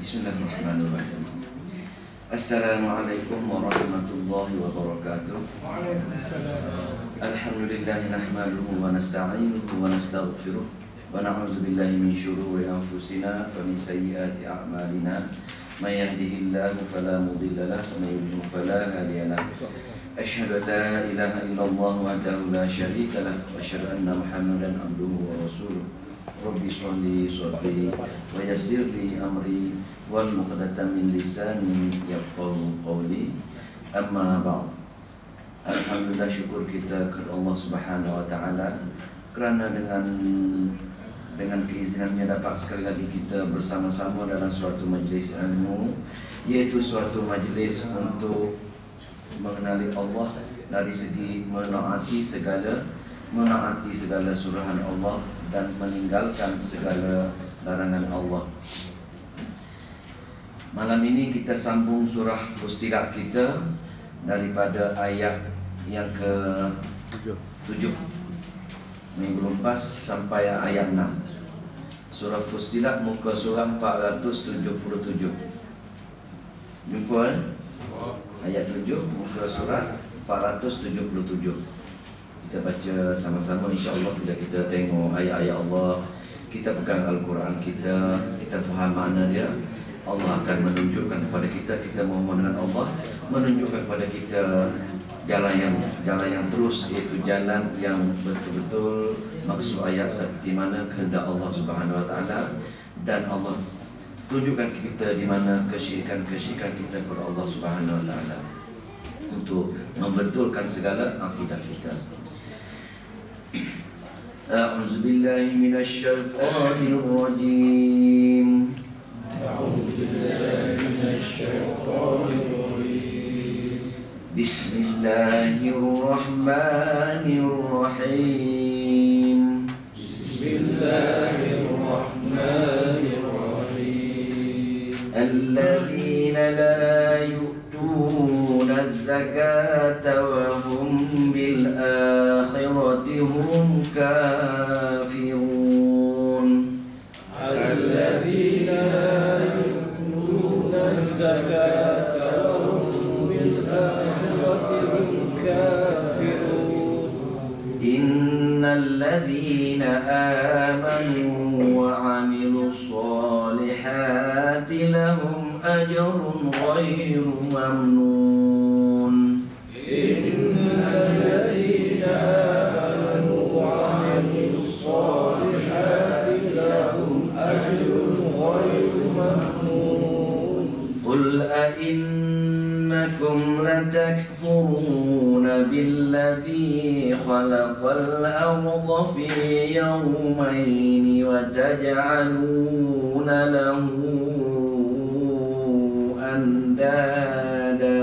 Bismillahirrahmanirrahim. Assalamualaikum warahmatullahi wabarakatuh. Alhamdulillah nahmaduhu wa nasta'inuhu wa nastaghfiruh wa na'udzu billahi min syururi anfusina wa min sayyiati a'malina. May yahdihillahu fala mudilla lahu wa may yudlil fala hadiya lahu. Asyhadu an la ilaha illallah wahdahu la syarika lahu wa asyhadu anna Muhammadan abduhu wa rasuluh. Rabbi sholli sadri wa yassir li amri wal 'uqdatam min lisani yafqahu qawli. Amma ba'd. Alhamdulillah, syukur kita kepada Allah Subhanahu wa taala kerana dengan keizinannya dapat sekali lagi kita bersama-sama dalam suatu majlis ilmu, iaitu suatu majlis untuk mengenali Allah dari segi menaati segala surahan Allah dan meninggalkan segala larangan Allah. Malam ini kita sambung surah Fussilat kita daripada ayat yang ke-7 minggu lepas sampai ayat 6. Surah Fussilat muka surah 477. Jumpa ayat 7 muka surah 477. Kita baca sama-sama, insya-Allah. Bila kita tengok ayat-ayat Allah, kita pegang Al-Quran kita faham makna dia, Allah akan menunjukkan kepada kita mohon dengan Allah menunjukkan kepada kita jalan yang terus, iaitu jalan yang betul-betul maksud ayat seperti mana kehendak Allah Subhanahu wa taala, dan Allah tunjukkan kita di mana kesyirikan kita kepada Allah Subhanahu wa taala untuk membetulkan segala akidah kita. A'udzu billahi minasyaitonir rajim. Bismillahirrahmanirrahim. Alladzina la yu'tuna az-zakata wa hum bil akhirati hum kafirun. Alladzina la yu'tuna az-zakata wa hum bil akhirati hum kafirun. Innal ladzina amanu wa 'amilus solihati lahum ajrun ghairu mamnun. Innal ladzina amanu wa 'amilus solihati lahum ajrun ghairu mamnun. Qul a'innakum latakfuruna billadzi khalaqal arda fi yawmayn wa taj'aluna lahu andada.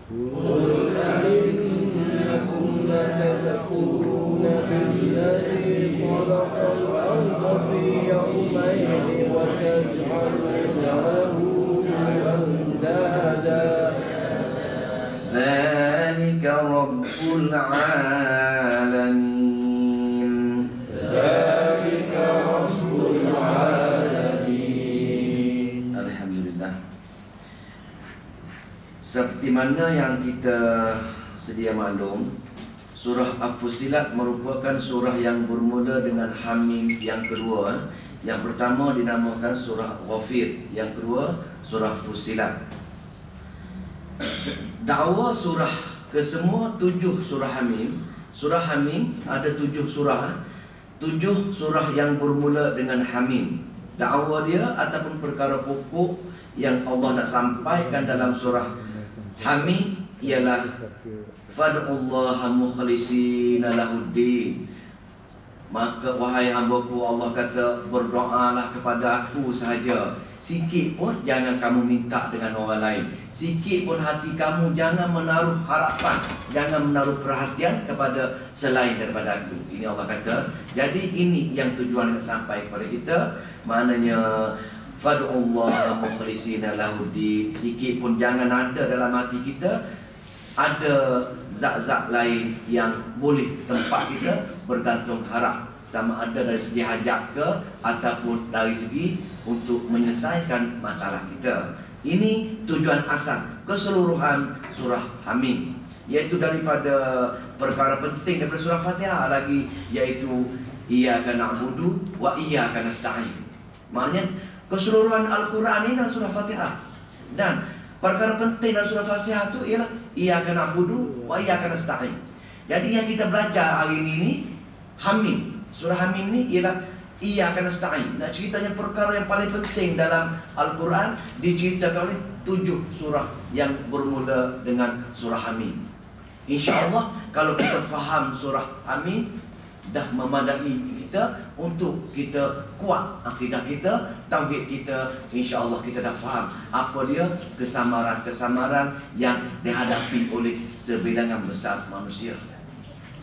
Qul a'innakum latakfuruna billadzi khalaqal arda fi yawmayn wa taj'aluna lahu andada. Dzalika rabbul alamin. Dzalika rabbul alamin. Alhamdulillah. Seperti mana yang kita sedia maklum, surah Fussilat merupakan surah yang bermula dengan Hamim yang kedua. Yang pertama dinamakan surah Ghafir, yang kedua surah Fussilat. Dakwa surah kesemua 7 surah Hamim. Surah Hamim ada 7 surah. 7 surah yang bermula dengan Hamim. Dakwa dia ataupun perkara pokok yang Allah nak sampaikan dalam surah Hamim ialah fad'ullaha mukhlishina lahuddin. Maka wahai hamba-Ku, Allah kata, berdoalah kepada Aku sahaja. Sikit pun jangan kamu minta dengan orang lain. Sikit pun hati kamu jangan menaruh harapan, jangan menaruh perhatian kepada selain daripada Aku. Ini Allah kata. Jadi ini yang tujuan nak sampai kepada kita. Maknanya fad'ullaha mukhlishina lahuddin. Sikit pun jangan ada dalam hati kita ada zat-zat lain yang boleh tempat kita bergantung harap, sama ada dari segi hajat ke ataupun dari segi untuk menyelesaikan masalah kita. Ini tujuan asal keseluruhan surah Hamim, iaitu daripada perkara penting daripada surah Fatihah lagi, iaitu iyyaka na'budu wa iyyaka nasta'in. Maknanya keseluruhan Al-Quran ini dalam surah Fatihah. Dan perkara penting dalam surah Fatihah itu ialah iyyaka na'budu wa iyyaka nasta'in. Jadi yang kita belajar hari ini Hamim. Surah Hamim ni ialah iyyaka nasta'in. Nak ceritanya perkara yang paling penting dalam Al-Quran diceritakan oleh 7 surah yang bermula dengan surah Hamim. InsyaAllah kalau kita faham surah Hamim, dah memadai kita untuk kita kuat akidah kita, tauhid kita. InsyaAllah kita dah faham apa dia kesamaran-kesamaran yang dihadapi oleh sebilangan besar manusia.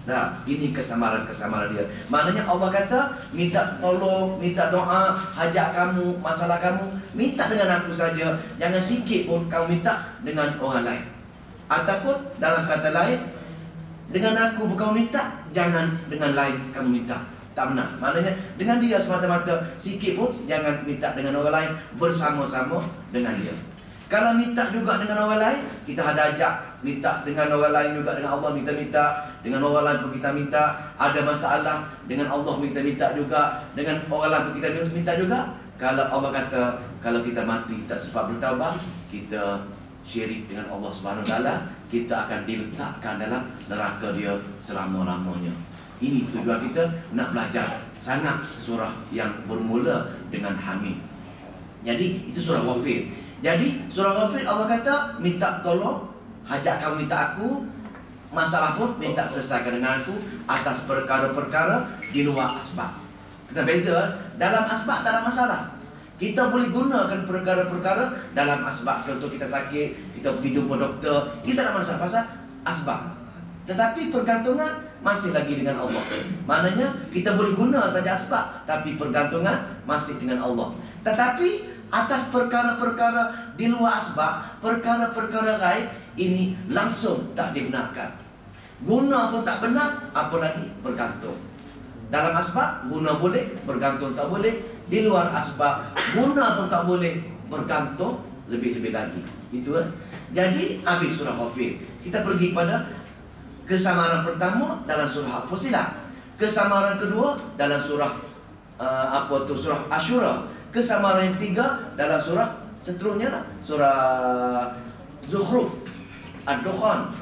Nah, ini kesamaran-kesamaran dia. Maknanya Allah kata, minta tolong, minta doa, hajat kamu, masalah kamu, minta dengan aku saja. Jangan sikit pun kamu minta dengan orang lain. Ataupun dalam kata lain, dengan aku bukan minta, jangan dengan lain kamu minta. Tak benar. Maknanya dengan dia semata-mata, sikit pun jangan minta dengan orang lain, bersama-sama dengan dia. Kalau minta juga dengan orang lain, kita ada ajak minta dengan orang lain juga, dengan Allah minta-minta, dengan orang lain pun kita minta. Ada masalah dengan Allah minta-minta juga, dengan orang lain pun kita minta juga. Kalau Allah kata, kalau kita mati tak sempat bertaubat, kita syirik dengan Allah Subhanahu Wa Taala, kita akan diletakkan dalam neraka dia selama-lamanya. Ini tujuan kita nak belajar sangat surah yang bermula dengan Hamim. Jadi itu surah Ghafir. Jadi surah Ghafir Allah kata minta tolong, hajat kamu minta aku, masalah pun minta selesaikan dengan aku atas perkara-perkara di luar asbab. Kena beza, dalam asbab tak ada masalah. Kita boleh gunakan perkara-perkara dalam asbab. Contoh kita sakit, kita pergi jumpa doktor, kita tak ada masalah pasal asbab. Tetapi pergantungan masih lagi dengan Allah. Maknanya kita boleh guna saja asbab, tapi pergantungan masih dengan Allah. Tetapi atas perkara-perkara di luar asbab, perkara-perkara gaib, ini langsung tak dibenarkan. Guna pun tak benar, apa lagi bergantung. Dalam asbab guna boleh, bergantung tak boleh. Di luar asbab guna pun tak boleh, bergantung lebih-lebih lagi. Itu Jadi habis surah Ghafir. Kita pergi pada kesamaran pertama dalam surah Fussilat. Kesamaran kedua dalam surah surah Asyura. Kesamaran yang ketiga dalam surah seterusnya lah, surah Zukhruf, Ad-Dukhan,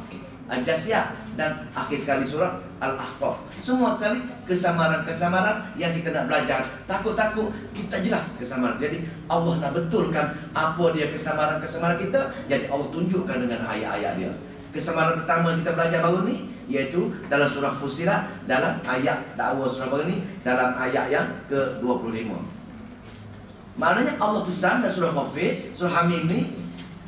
Al-Jasiyah, dan akhir sekali surah Al-Ahqaf. Semua kali kesamaran-kesamaran yang kita nak belajar. Takut-takut kita jelas kesamaran. Jadi Allah nak betulkan apa dia kesamaran-kesamaran kita. Jadi Allah tunjukkan dengan ayat-ayat dia. Kesamaran pertama kita belajar baru ni, iaitu dalam surah Fussilat, dalam ayat dakwah surah baru ni, dalam ayat yang ke-25. Maknanya Allah pesan dalam surah Ghafir, surah Hamim ni,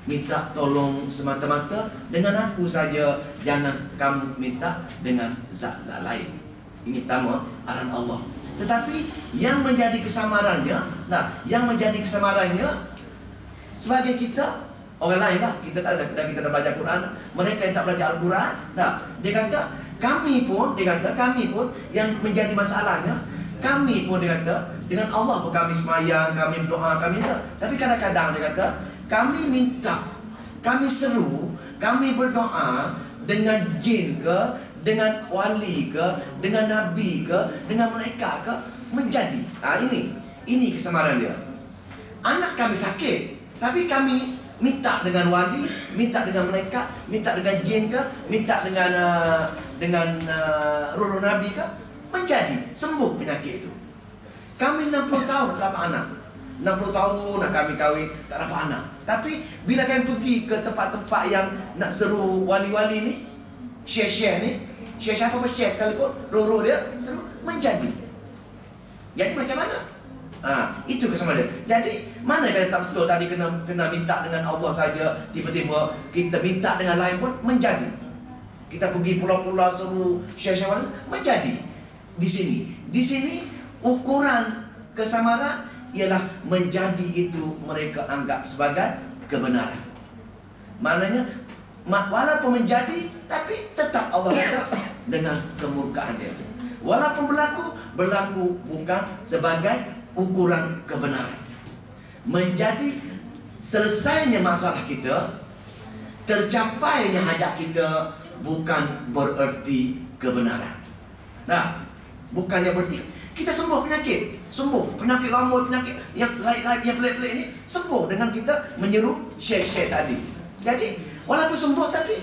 minta tolong semata-mata dengan aku saja, jangan kamu minta dengan zat-zat lain. Ini pertama, arahan Allah. Tetapi yang menjadi kesamarannya, sebagai kita, orang lain lah, kita tak ada, dan kita dah belajar Quran. Mereka yang tak belajar Al-Quran, dia kata kami pun yang menjadi masalahnya, kami pun dia kata dengan Allah pun kami semayang, kami berdoa, kami tak. Tapi kadang-kadang dia kata kami minta, kami seru, kami berdoa dengan jin ke, dengan wali ke, dengan nabi ke, dengan malaikat ke, menjadi. Ini kesamaran dia. Anak kami sakit, tapi kami minta dengan wali, minta dengan malaikat, minta dengan jin ke, minta dengan roh nabi ke, menjadi sembuh penyakit itu. Kami 60 tahun tak dapat anak, 60 tahun nak kami kahwin tak dapat anak. Tapi bila kami pergi ke tempat-tempat yang nak seru wali-wali ni, syekh-syekh ni, syekh siapa pun syekh sekalipun, roh-roh dia seru menjadi. Jadi macam mana? Itu kesamaan dia. Jadi mana kata tak betul tadi kena minta dengan Allah saja, tiba-tiba kita minta dengan lain pun menjadi. Kita pergi pulau-pulau seru syekh-syekh mana menjadi. Di sini ukuran kesamaran ialah menjadi itu mereka anggap sebagai kebenaran. Maknanya walaupun menjadi, tapi tetap Allah kata dengan kemurkaan dia. Walaupun berlaku bukan sebagai ukuran kebenaran. Menjadi selesainya masalah kita, tercapainya hajat kita, bukan bererti kebenaran. Nah, bukannya berarti kita sembuh penyakit lama, penyakit yang lain-lain yang pelik-pelik ini sembuh dengan kita menyeru syekh-syekh tadi. Jadi walaupun sembuh, tapi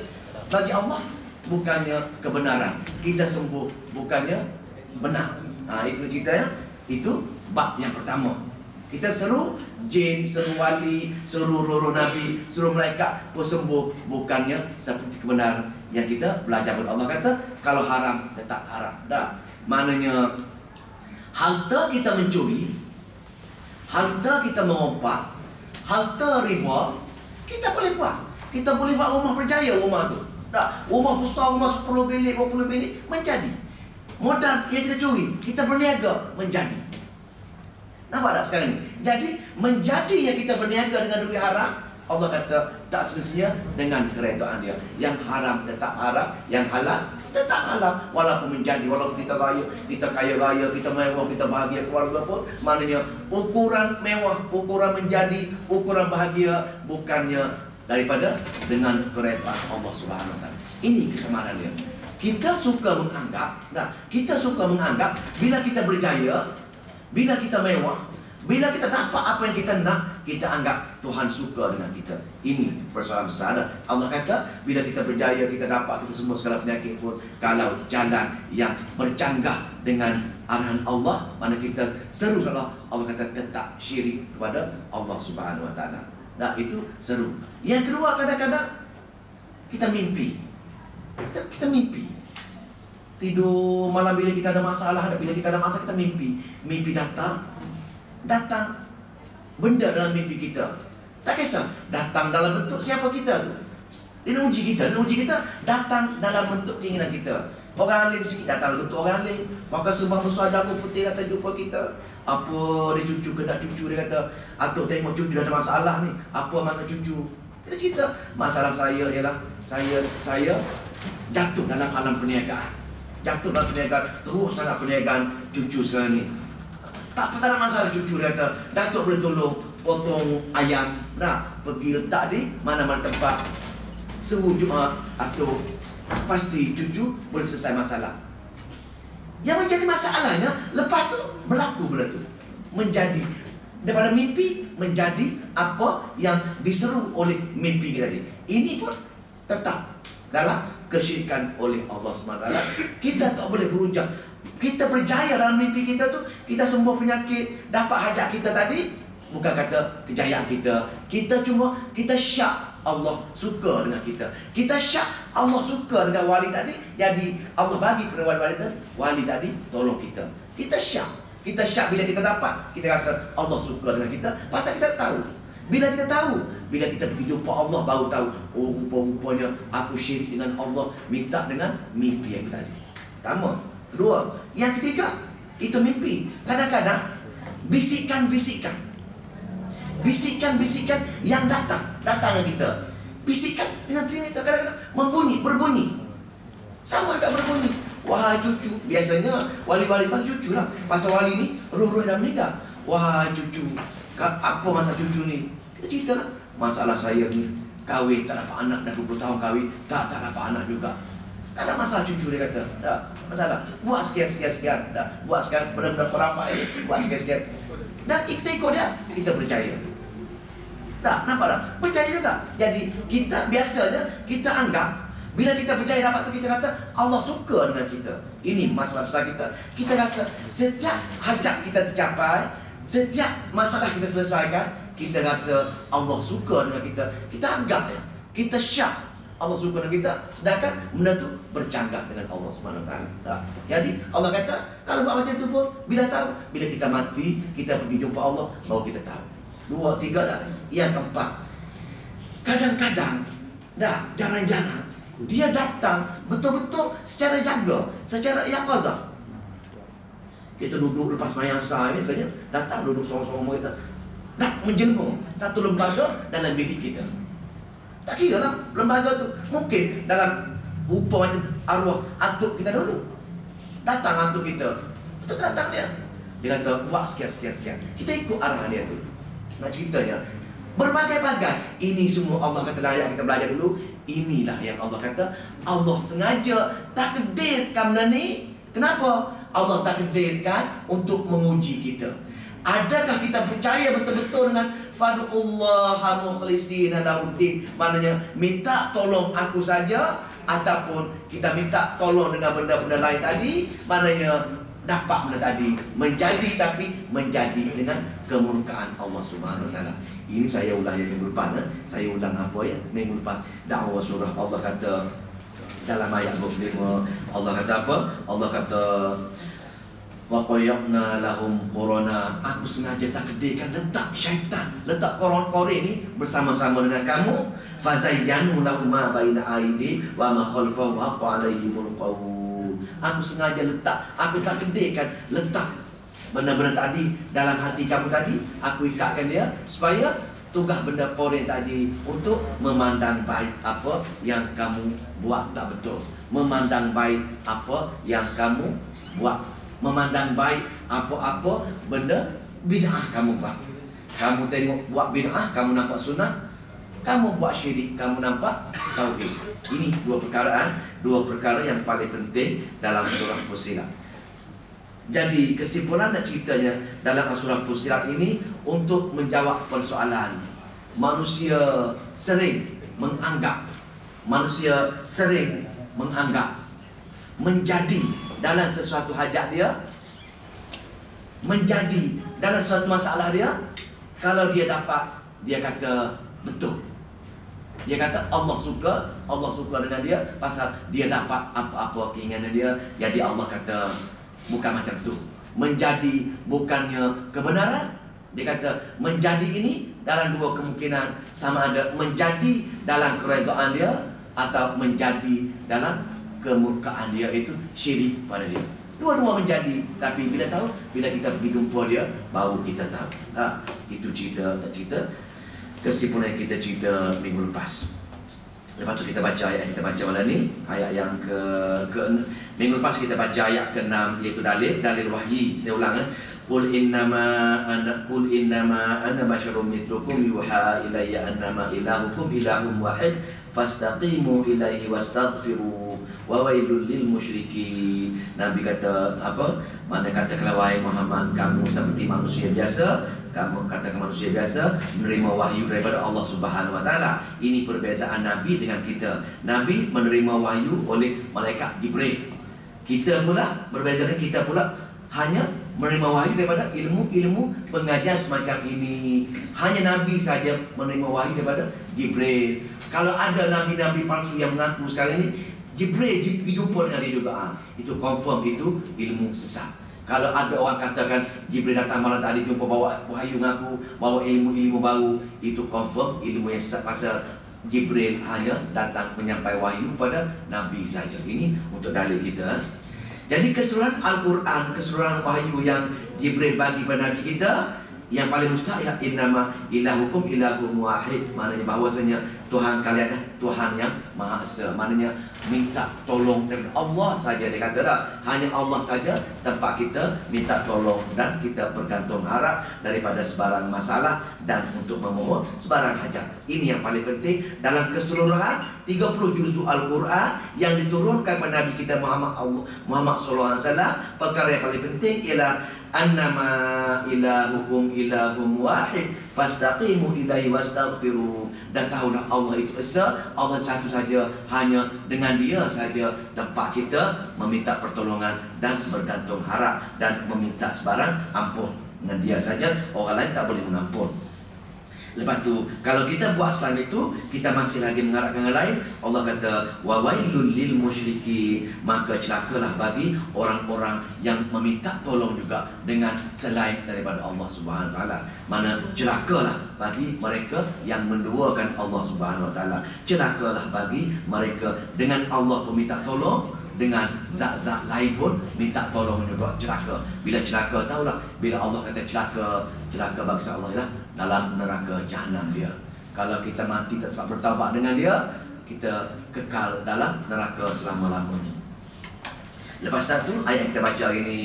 bagi Allah bukannya kebenaran. Kita sembuh bukannya benar. Itu ceritanya. Itu bab yang pertama. Kita seru jin, seru wali, seru roh nabi, seru malaikat pun sembuh bukannya seperti kebenaran yang kita belajar. Allah kata kalau haram tetap haram. Dah. Maknanya harta kita mencuri, harta kita mengompak, harta riba, kita boleh buat. Kita boleh buat rumah berjaya, rumah tu. Dah, rumah besar, rumah 10 bilik, 20 bilik menjadi. Modal yang kita curi, kita berniaga menjadi. Nampak tak sekarang ni? Jadi menjadinya kita berniaga dengan duit haram, Allah kata tak semestinya dengan keredaan dia. Yang haram tetap haram, yang halal tetap halal. Walaupun menjadi, walaupun kita kaya, kita kaya raya, kita mewah, kita bahagia keluarga pun, maknanya ukuran mewah, ukuran menjadi, ukuran bahagia bukannya daripada dengan keredaan Allah Subhanahu Wa Taala. Ini kesamaran dia. Kita suka menganggap bila kita berjaya, bila kita mewah, bila kita dapat apa yang kita nak, kita anggap Tuhan suka dengan kita. Ini persoalan besar. Allah kata bila kita berjaya, kita dapat, kita semua segala penyakit pun, kalau jalan yang bercanggah dengan arahan Allah, mana kita seru kalau Allah kata tetap syirik kepada Allah Subhanahu Wa Taala. Nah, itu seru. Yang kedua, kadang-kadang kita mimpi. Kita mimpi. Tidur malam bila kita ada masalah, bila kita ada masalah kita mimpi. Mimpi datang benda dalam mimpi kita. Tak kisah datang dalam bentuk siapa kita tu. Dia nak uji kita, datang dalam bentuk keinginan kita. Orang alim sikit datang dalam bentuk orang alim. Maka sembah besar jamu putih datang jumpa kita. Apa dia cucu ke tak cucu, dia kata, "Atuk tengok cucu dah ada masalah ni. Apa masalah cucu?" Kita cerita, masalah saya ialah saya jatuh dalam alam perniagaan. Teruk sangat perniagaan cucu sekarang ni. Tak ada masalah cucu, dia kata. Datuk boleh tolong potong ayam, pergi letak di mana-mana tempat. Seru Jumaat, Atuk pasti cucu boleh selesai masalah. Yang menjadi masalahnya, lepas tu berlaku benda tu. Menjadi daripada mimpi menjadi apa yang diseru oleh mimpi kita tadi. Ini pun tetap dalam kesyirikan oleh Allah SWT. Kita tak boleh berujar. Kita berjaya dalam mimpi kita tu, kita sembuh penyakit, dapat hajat kita tadi, bukan kata kejayaan kita. Kita syak Allah suka dengan kita. Kita syak Allah suka dengan wali tadi. Jadi Allah bagi kepada wali tadi tolong kita. Kita syak bila kita dapat, kita rasa Allah suka dengan kita. Pasal kita tahu. Bila kita pergi jumpa Allah, baru tahu, oh rupa-rupanya aku syirik dengan Allah, minta dengan mimpi yang tadi. Pertama. Kedua. Yang ketiga, itu mimpi. Kadang-kadang bisikan-bisikan yang datang ke kita. Bisikan dengan telinga kita kadang-kadang berbunyi. Sama agak berbunyi. Wahai cucu. Biasanya wali-wali panggil cucu lah. Pasal wali ni roh-roh dah meninggal. Wahai cucu, apa masalah cucu ni? Kita cerita lah. Masalah saya ni, kahwin tak dapat anak, dah 20 tahun kahwin, tak dapat anak juga. Tak ada masalah cucu, dia kata. Tak masalah. Buat sekian. Buat sekian. Benda-benda perapak ini. Buat sekian. Dan kita ikut dia, kita berjaya. Nampak tak? Berjaya juga. Jadi kita biasanya kita anggap bila kita berjaya dapat tu, kita kata Allah suka dengan kita. Ini masalah besar kita. Kita rasa setiap hajat kita tercapai, setiap masalah kita selesaikan, kita rasa Allah suka dengan kita. Kita anggap kita syak Allah suka dengan kita, sedangkan benda tu bercanggah dengan Allah SWT. Jadi Allah kata, kalau buat macam tu pun, bila kita mati, kita pergi jumpa Allah, baru kita tahu. 2, 3 dah. Yang keempat, kadang-kadang jarang-jarang dia datang betul-betul secara jaga, secara yaqazah. Kita duduk lepas mayang sah biasanya, datang duduk sorang-sorang kita, nak menjelma satu lembaga dalam bilik kita. Tak kira lah lembaga tu. Mungkin dalam rupa macam arwah atuk kita dulu. Datang atuk kita, betul datang dia. Dia kata buat sekian. Kita ikut arah dia tu. Nak ceritanya berbagai-bagai. Ini semua Allah kata layak kita belajar dulu. Inilah yang Allah kata Allah sengaja takdirkan benda ni. Kenapa? Allah takdirkan untuk menguji kita. Adakah kita percaya betul-betul dengan fad'ullaha mukhlishina lahuddin, maknanya minta tolong aku saja, ataupun kita minta tolong dengan benda-benda lain tadi, maknanya dapat benda tadi menjadi, tapi menjadi dengan kemurkaan Allah Subhanahu Wa Taala. Ini saya ulang yang minggu lepas. Saya ulang apa ya minggu lepas. Dakwah surah Allah kata dalam ayat 25, Allah kata apa? Allah kata wa qayyadna lahum qurana. Aku sengaja takdirkan letak syaitan, letak koron-kore ni bersama-sama dengan kamu. Fazayyanu lahum ma baina aidi wa ma khalfahum wa alaihimul qawl. Aku sengaja letak, aku takdirkan letak benda-benda tadi dalam hati kamu tadi. Aku ikatkan dia supaya tugas benda koren tadi untuk memandang baik apa yang kamu buat tak betul, memandang baik apa yang kamu buat, memandang baik apa-apa benda bid'ah kamu buat. Kamu tengok buat bid'ah, kamu nampak sunnah. Kamu buat syirik, kamu nampak tauhid. Ini dua perkara yang paling penting dalam surah Fussilat. Jadi kesimpulan dan ceritanya dalam surah Fussilat ini untuk menjawab persoalan manusia sering menganggap menjadi dalam sesuatu hajat dia, menjadi dalam sesuatu masalah dia. Kalau dia dapat, dia kata betul. Dia kata Allah suka dengan dia pasal dia dapat apa-apa keinginan dia. Jadi Allah kata bukan macam tu. Menjadi bukannya kebenaran. Dia kata menjadi ini dalam dua kemungkinan, sama ada menjadi dalam keredaan dia atau menjadi dalam kemurkaan dia, itu syirik pada dia. Dua-dua menjadi, tapi bila tahu, bila kita pergi jumpa dia, baru kita tahu. Itu cerita kesimpulan yang kita cerita minggu lepas. Lepas tu kita baca ayat yang kita baca malam ni, ayat yang ke minggu lepas kita baca ayat ke-6, iaitu dalil wahyi. Saya ulang Qul innama ana basyarum mithlukum yuha ilayya annama ilahukum ilahum wahid fastaqimu ilaihi wastaghfiru wa wailul lil musyrikin. Nabi kata apa? Mana kata wahai Muhammad, kamu seperti manusia biasa. Kamu katakan manusia biasa menerima wahyu daripada Allah Subhanahu Wa Taala. Ini perbezaan Nabi dengan kita. Nabi menerima wahyu oleh malaikat Jibril. Kita pula berbeza dengan kita pula hanya menerima wahyu daripada ilmu pengajian semacam ini. Hanya Nabi saja menerima wahyu daripada Jibril. Kalau ada nabi-nabi palsu yang mengaku sekarang ini, Jibril jumpa dengan dia juga, itu confirm itu ilmu sesat. Kalau ada orang katakan Jibril datang malam tadi jumpa bawa wahyu mengaku, bawa ilmu baru, itu confirm ilmu yang sesat pasal Jibril hanya datang menyampaikan wahyu kepada Nabi saja. Ini untuk dalil kita. Jadi keseluruhan Al-Quran, keseluruhan wahyu yang Jibril bagi pada Nabi kita, yang paling mustahil innama ilahukum ilahum wahid, maknanya bahawasanya Tuhan kalian adalah Tuhan yang Maha Esa. Maknanya minta tolong dari Allah saja. Dia kata dah, hanya Allah saja tempat kita minta tolong dan kita bergantung harap daripada sebarang masalah dan untuk memohon sebarang hajat. Ini yang paling penting dalam keseluruhan 30 juzuk Al-Quran yang diturunkan kepada Nabi kita Muhammad sallallahu alaihi wasallam. Perkara yang paling penting ialah annama ilahukum ilahum wahid fastaqimu ilaihi wastaghfiru. Dan tahulah Allah itu esa, Allah satu saja, hanya dengan dia saja tempat kita meminta pertolongan dan bergantung harap dan meminta sebarang ampun. Dengan dia saja, orang lain tak boleh mengampun. Lepas tu, kalau kita buat selain itu, kita masih lagi mengharapkan yang lain, Allah kata wa wailul lil musyrikin, maka celakalah bagi orang-orang yang meminta tolong juga dengan selain daripada Allah Subhanahu Wa Taala. Mana celakalah bagi mereka yang menduakan Allah Subhanahu Wa Taala. Celakalah bagi mereka dengan Allah pun minta tolong, dengan zat-zat lain pun minta tolong juga celaka. Bila celaka, tahulah bila Allah kata celaka bangsa Allah ialah dalam neraka Jahannam dia. Kalau kita mati tak sempat bertaubat dengan dia, kita kekal dalam neraka selama-lamanya. Lepas itu ayat yang kita baca hari ini,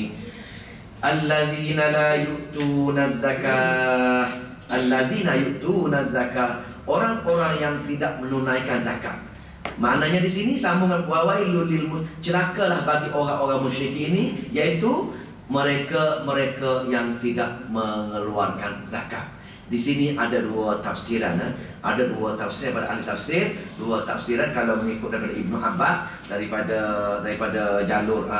allazina la yu'tuna zakah, allazina yu'tuna zakah, orang-orang yang tidak menunaikan zakat. Maknanya di sini sambungan wawailul lil, celakalah bagi orang-orang musyrik ini, iaitu mereka yang tidak mengeluarkan zakat. Di sini ada dua tafsiran, ada dua tafsir pada ahli tafsir, dua tafsiran kalau mengikut daripada Ibnu Abbas, daripada jalur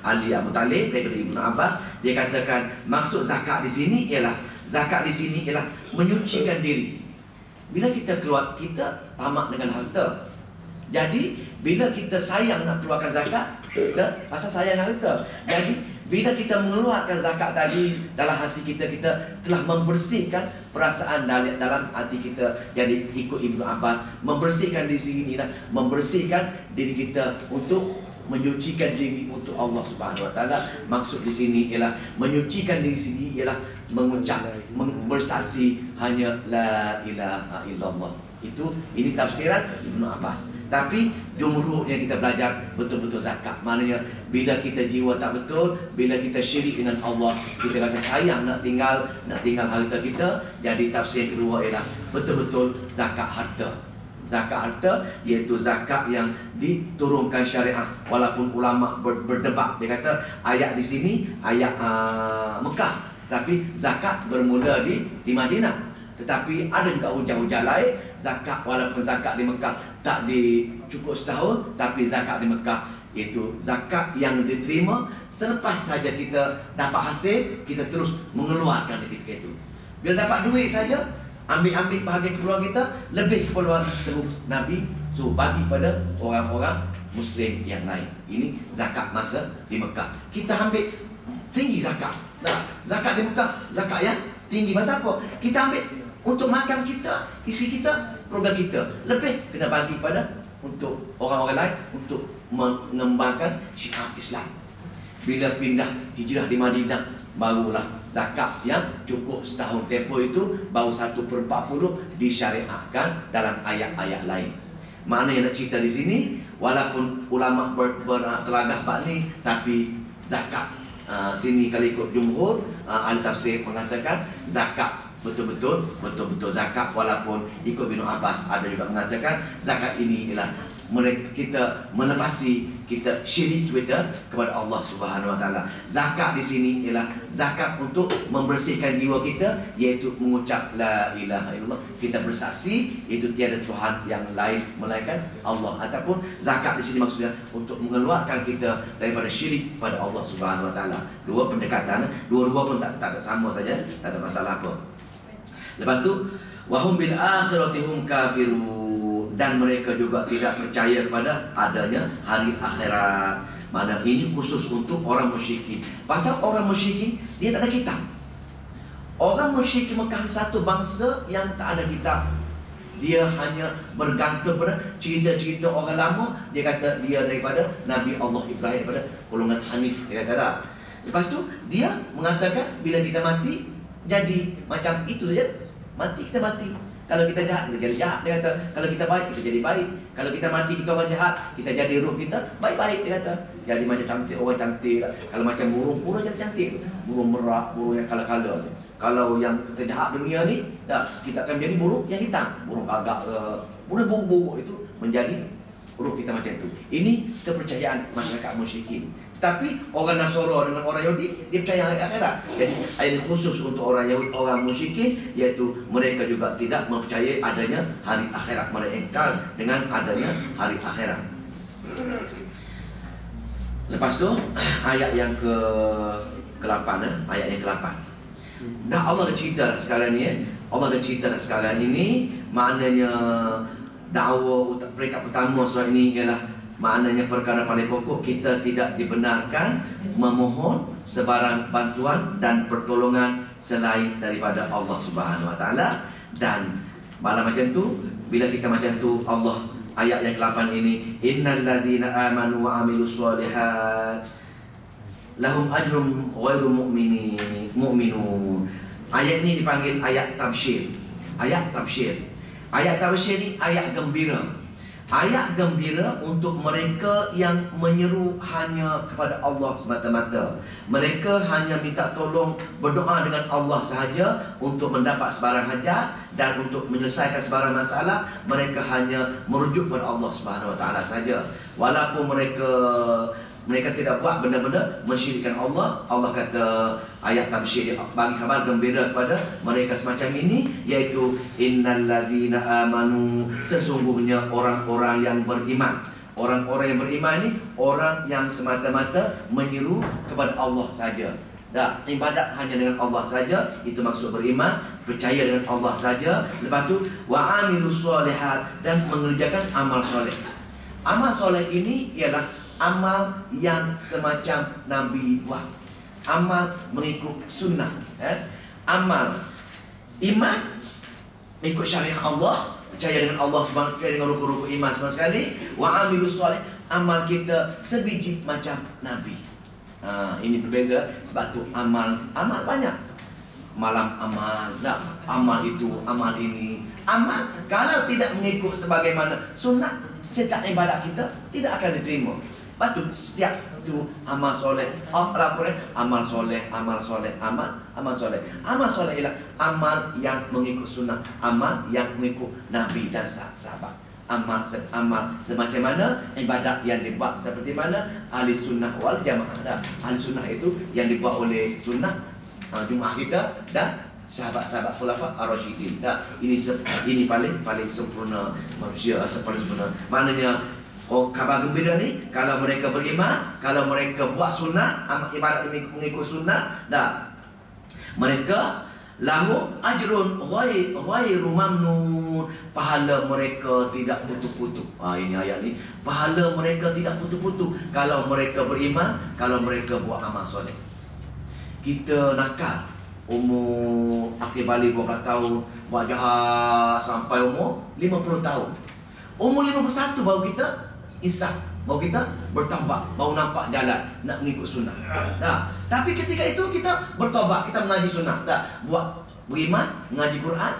Ali Abu Talib, daripada Ibnu Abbas, dia katakan maksud zakat di sini ialah menyucikan diri. Bila kita keluar, kita tamak dengan harta. Jadi bila kita sayang nak keluarkan zakat, kita pasal sayang harta. Jadi bila kita mengeluarkan zakat tadi, dalam hati kita telah membersihkan perasaan dalam hati kita. Jadi ikut Ibnu Abbas, membersihkan di sini lah, membersihkan diri kita untuk menyucikan diri untuk Allah Subhanahu Wa Taala. Maksud di sini ialah menyucikan diri sini ialah mengucap, bersaksi hanya la ilaha illallah. Ini tafsiran Ibnu Abbas. Tapi jumhur yang kita belajar betul-betul zakat. Maknanya bila kita jiwa tak betul, bila kita syirik dengan Allah, kita rasa sayang nak tinggal harta kita. Jadi tafsir yang kedua ialah betul-betul zakat harta. Zakat harta iaitu zakat yang diturunkan syariah. Walaupun ulama berdebat, dia kata ayat di sini ayat Mekah, tapi zakat bermula di Madinah. Tetapi ada juga hujah-hujah lain, zakat walaupun zakat di Mekah tak cukup setahun, tapi zakat di Mekah iaitu zakat yang diterima selepas saja kita dapat hasil, kita terus mengeluarkan ketika itu. Bila dapat duit saja, ambil bahagian keperluan kita, lebih keperluan terus Nabi suruh bagi pada orang-orang Muslim yang lain. Ini zakat masa di Mekah. Kita ambil tinggi zakat. Nah, zakat di Mekah, zakat yang tinggi. Masa apa? Kita ambil untuk makan kita, isteri kita, keluarga kita. Lebih kena bagi pada untuk orang-orang lain, untuk mengembangkan syiar Islam. Bila pindah hijrah di Madinah, barulah zakat yang cukup setahun tempoh itu baru 1/40 disyariatkan dalam ayat-ayat lain. Makna yang nak cerita di sini, walaupun ulama bertelagah bab ni, tapi zakat sini kalau ikut jumhur ahli tafsir mengatakan zakat betul-betul zakat. Walaupun ikut Ibnu Abbas ada juga mengatakan zakat ini ialah kita melepasi kita syirik kita kepada Allah Subhanahu Wa Taala. Zakat di sini ialah zakat untuk membersihkan jiwa kita, iaitu mengucap la ilaha illallah. Kita bersaksi itu tiada Tuhan yang lain melainkan Allah. Ataupun zakat di sini maksudnya untuk mengeluarkan kita daripada syirik pada Allah Subhanahu Wa Taala. Dua pendekatan, dua-dua pun tak ada sama saja, tak ada masalah apa. Lepas tu wahum bil akhirati hum kafirun, dan mereka juga tidak percaya kepada adanya hari akhirat. Mana ini khusus untuk orang musyrikin. Pasal orang musyrikin dia tak ada kitab. Orang musyrikin Mekah satu bangsa yang tak ada kitab. Dia hanya bergantung pada cerita-cerita orang lama. Dia kata dia daripada Nabi Allah Ibrahim, daripada golongan Hanif, dia kata tak. Lepas tu dia mengatakan bila kita mati jadi macam itu saja. Mati kita mati. Kalau kita jahat, kita jadi jahat, dia kata. Kalau kita baik, kita jadi baik. Kalau kita mati, kita orang jahat, kita jadi roh kita baik-baik, dia kata. Jadi macam cantik, orang cantik. Kalau macam burung cantik. Burung merak, burung yang kala-kala. Kalau yang kita jahat dunia ni, kita akan menjadi burung yang hitam. Burung gagak, burung itu menjadi roh kita macam itu. Ini kepercayaan masyarakat musyrikin. Tapi orang Nasara dengan orang Yahudi, dia percaya hari akhirat. Jadi ayat khusus untuk orang Yahudi, orang musyrikin, iaitu mereka juga tidak mempercayai adanya hari akhirat. Mereka ingkar dengan adanya hari akhirat. Lepas tu ayat yang ke-8, ayat yang ke-8. Dah Allah dah cerita sekarang ni, Allah dah cerita sekarang ini, maknanya dakwah peringkat pertama surah ini ialah maknanya perkara paling pokok, kita tidak dibenarkan memohon sebarang bantuan dan pertolongan selain daripada Allah Subhanahu Wa Taala. Dan malah macam tu, bila kita macam tu, Allah ayat yang ke-8 ini, innal ladzina amanu wa amilus solihat lahum ajrun ghairu mu'minun. Ayat ini dipanggil ayat tabsyir. Ayat tabsyir. Ayat tabsyir ni ayat gembira. Ayat gembira untuk mereka yang menyeru hanya kepada Allah semata-mata. Mereka hanya minta tolong, berdoa dengan Allah sahaja untuk mendapat sebarang hajat dan untuk menyelesaikan sebarang masalah. Mereka hanya merujuk kepada Allah Subhanahu Wa Taala sahaja. Walaupun mereka tidak buat benda-benda mensyirikkan Allah. Allah kata ayat tabsyir dia bagi khabar gembira kepada mereka semacam ini, iaitu innalladzina amanu, sesungguhnya orang-orang yang beriman. Orang-orang yang beriman ni orang yang semata-mata menyeru kepada Allah saja. Dah, ibadat hanya dengan Allah saja, itu maksud beriman, percaya dengan Allah saja. Lepas tu wa amilus solihat, dan mengerjakan amal soleh. Amal soleh ini ialah amal yang semacam Nabi buat. Amal mengikut sunnah. Amal iman mengikut syariat Allah, percaya dengan Allah subhanahu, percaya dengan rukun-rukun iman sama sekali. Wa amilus soleh, amal kita sebiji macam Nabi. Ini berbeza. Sebab tu amal banyak. Malam amal, amal itu, amal ini. Amal kalau tidak mengikut sebagaimana sunnah, setiap ibadat kita tidak akan diterima. Lepas tu setiap tu amal soleh, amal soleh, amal soleh, amal soleh. Amal soleh ialah amal yang mengikut sunnah, amal yang mengikut Nabi dan sahabat. Amal semacam mana ibadat yang dibuat seperti mana ahli sunnah wal jamaah. Ahli sunnah itu yang dibuat oleh sunnah Jumaah kita dan sahabat-sahabat khulafa ar-rasyidin. Ini paling sempurna manusia, paling sempurna. Maknanya kabar gembira ni, kalau mereka beriman, kalau mereka buat sunnah, amal ibadat mengikut sunnah, mereka lahu ajrun ghairu mamnun, pahala mereka tidak putus-putus. Ini ayat ni, pahala mereka tidak putus-putus kalau mereka beriman, kalau mereka buat amal soleh. Kita nakal umur akhir balik 12 tahun, buat jahat sampai umur 50 tahun. Umur 51 baru kita insaf, baru kita bertaubat, baru nampak jalan nak mengikut sunnah. Tapi ketika itu kita bertaubat, kita mengaji sunnah, buat beriman, mengaji Quran,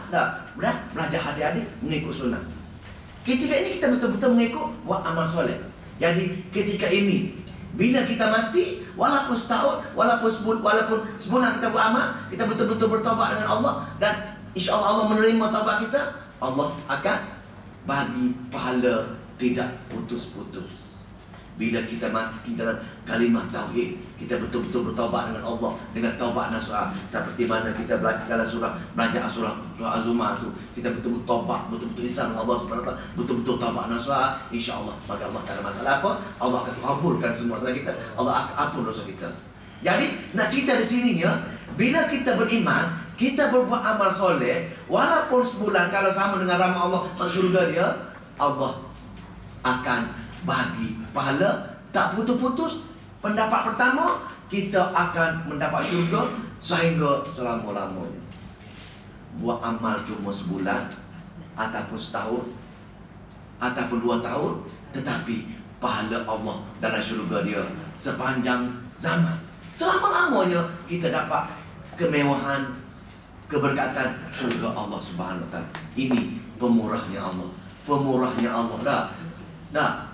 belajar adik-adik mengikut sunnah. Ketika ini kita betul-betul mengikut, buat amal soleh. Jadi ketika ini bila kita mati, walaupun setahun, walaupun sebulan kita buat amal, kita betul-betul bertaubat dengan Allah, dan insya-Allah Allah menerima taubat kita, Allah akan bagi pahala tidak putus-putus. Bila kita mati dalam kalimah tauhid, kita betul-betul bertaubat dengan Allah dengan taubat nasuha, seperti mana kita belajar dalam belajar surah Az-Zumar tu, kita betul-betul taubat, betul-betul insaf dengan Allah Subhanahu wa taala, betul-betul taubat nasuha, insya-Allah bagi Allah tak ada masalah apa, Allah akan kabulkan semua salah kita, Allah akan ampun dosa kita. Jadi nak cerita di sininya, bila kita beriman, kita berbuat amal soleh, walaupun sebulan, kalau sama dengan rahmat Allah masuk surga dia, Allah akan bagi pahala tak putus-putus. Pendapat pertama, kita akan mendapat syurga sehingga selama-lamanya. Buat amal cuma sebulan, ataupun setahun, ataupun 2 tahun, tetapi pahala Allah dalam syurga dia sepanjang zaman. Selama-lamanya kita dapat kemewahan, keberkatan syurga Allah Subhanahu wa taala. Ini pemurahnya Allah. Pemurahnya Allah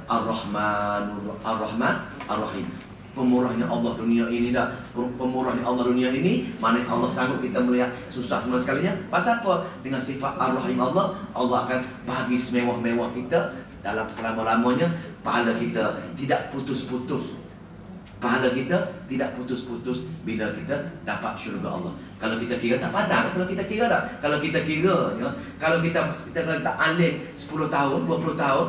Ar-Rahman Ar-Rahim. Pemurahnya Allah dunia ini pemurahnya Allah dunia ini, mana Allah sanggup kita melihat susah semua sekalinya. Pasal apa? Dengan sifat Ar-Rahim Allah akan bagi semewah-mewah kita dalam selama-lamanya. Pahala kita tidak putus-putus. Pahala kita tidak putus-putus bila kita dapat syurga Allah. Kalau kita kira tak padang, kalau kita kira tak. Kalau kita kira, kalau kita tak alim 10 tahun, 20 tahun,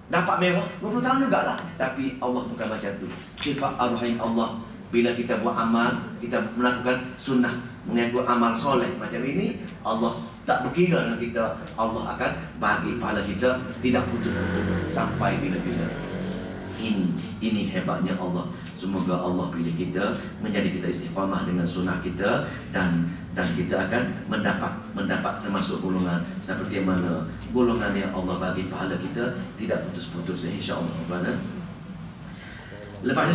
dapat mewah 20 tahun jugalah. Tapi Allah bukan macam tu. Sifat Ar-Rahim Allah, bila kita buat amal, kita melakukan sunnah, mengikut amal soleh macam ini, Allah tak berkira dengan kita, Allah akan bagi pahala kita tidak putus-putus sampai bila-bila. Ini hebatnya Allah. Semoga Allah pilih kita, menjadi kita istiqamah dengan sunnah kita, dan kita akan mendapat termasuk golongan seperti mana golongan yang Allah bagi pahala kita tidak putus-putus, insya-Allah. Lepas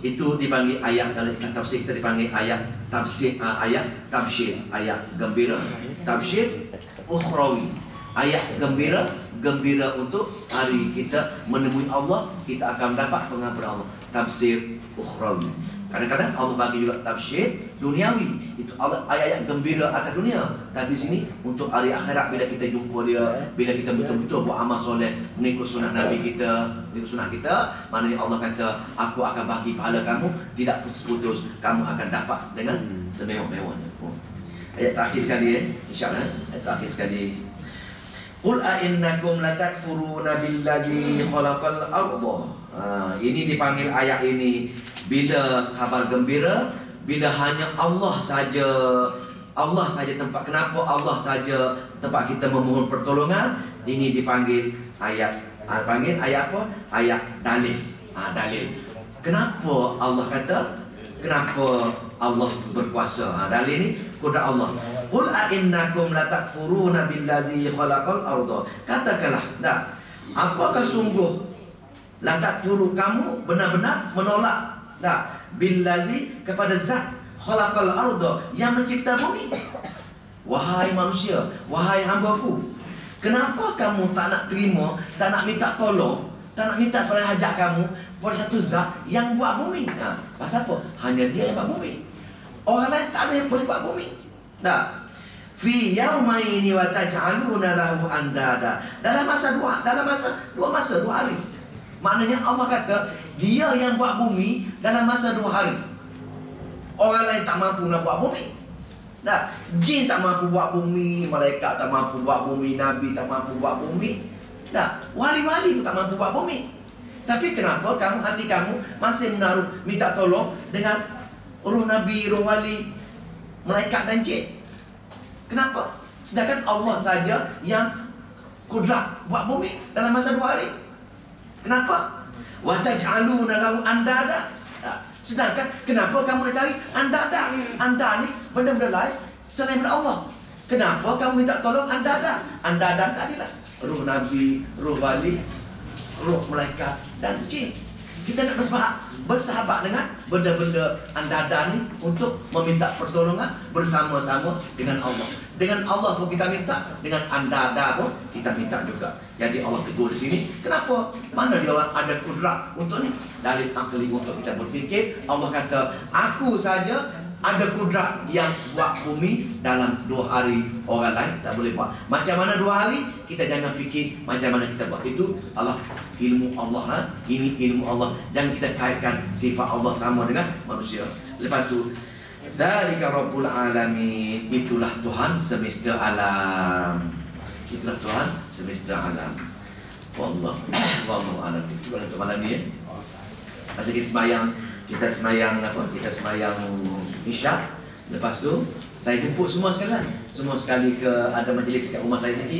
itu dipanggil ayat, dalam istilah tafsir kita dipanggil ayat tafsir, ayat tabsyir, ayat gembira. Tabsyir ukhrawi, ayat gembira, gembira untuk hari kita menemui Allah, kita akan dapat pengampunan Allah. Tafsir ukhrawi. Kadang-kadang Allah bagi juga tafsir duniawi. Itu ayat-ayat gembira atas dunia. Tapi sini untuk hari akhirat, bila kita jumpa dia, bila kita betul-betul buat amal soleh, mengikut sunnah Nabi kita, mengikut sunnah kita, maknanya Allah kata, aku akan bagi pahala kamu tidak putus-putus, kamu akan dapat dengan semewah-mewahnya. Ayat terakhir sekali, insya-Allah. Ayat terakhir sekali. Qul a'innakum latakfuruna billazi khalaqal arda. Ini dipanggil ayat ini bila kabar gembira, bila hanya Allah saja tempat. Kenapa Allah saja tempat kita memohon pertolongan? Ini dipanggil ayat. Panggil ayat apa? Ayat dalil. Dalil. Kenapa Allah kata? Kenapa Allah berkuasa? Dalil ni kudrat Allah. Qul a'innakum latakfuruna billazi khalaqal arda. Katakanlah, dah. Apakah sungguh latakfuru, kamu benar-benar menolak, dah, billazi, kepada zat khalaqal arda, yang mencipta bumi. Wahai manusia, wahai hamba-Ku, kenapa kamu tak nak terima, tak nak minta tolong, tak nak minta sebarang hajat kamu pada satu zat yang buat bumi? Pasal apa? Hanya dia yang buat bumi. Orang lain tak ada yang boleh buat bumi. Dah. Fi yaumaini wa taj'aluna lahu andada. Dalam masa dua hari. Maknanya Allah kata, dia yang buat bumi dalam masa 2 hari. Orang lain tak mampu nak buat bumi. Dah, jin tak mampu buat bumi, malaikat tak mampu buat bumi, nabi tak mampu buat bumi. Dah, wali-wali pun tak mampu buat bumi. Tapi kenapa hati kamu masih menaruh minta tolong dengan roh nabi, roh wali, malaikat dan jin? Kenapa? Sedangkan Allah saja yang kudrat buat bumi dalam masa 2 hari. Kenapa? Wa taj'aluna lahu andada. Sedangkan kenapa kamu nak cari andada? Anda ni benda-benda lain selain daripada Allah. Kenapa kamu minta tolong andada? Andada tadilah roh nabi, roh wali, roh malaikat dan jin. Kita nak bersahabat dengan benda-benda andada ni untuk meminta pertolongan bersama-sama dengan Allah. Dengan Allah pun kita minta, dengan andada pun kita minta juga. Jadi Allah tegur di sini. Kenapa? Mana dia orang ada kudrat untuk ni? Dalil akli untuk kita berfikir. Allah kata, aku saja ada kudrat yang buat bumi dalam 2 hari. Orang lain tak boleh buat. Macam mana 2 hari? Kita jangan fikir macam mana kita buat. Itu Allah, ilmu Allah. Ini ilmu Allah. Jangan kita kaitkan sifat Allah sama dengan manusia. Lepas tu, dzalika rabbul alamin. Itulah Tuhan semesta alam. Itulah Tuhan semesta alam. Wallahu a'lam. Itu untuk malam ni. Masa kita sembahyang, kita sembahyang Isyak. Lepas tu saya jemput semua sekali ke ada majlis kat rumah saya sikit.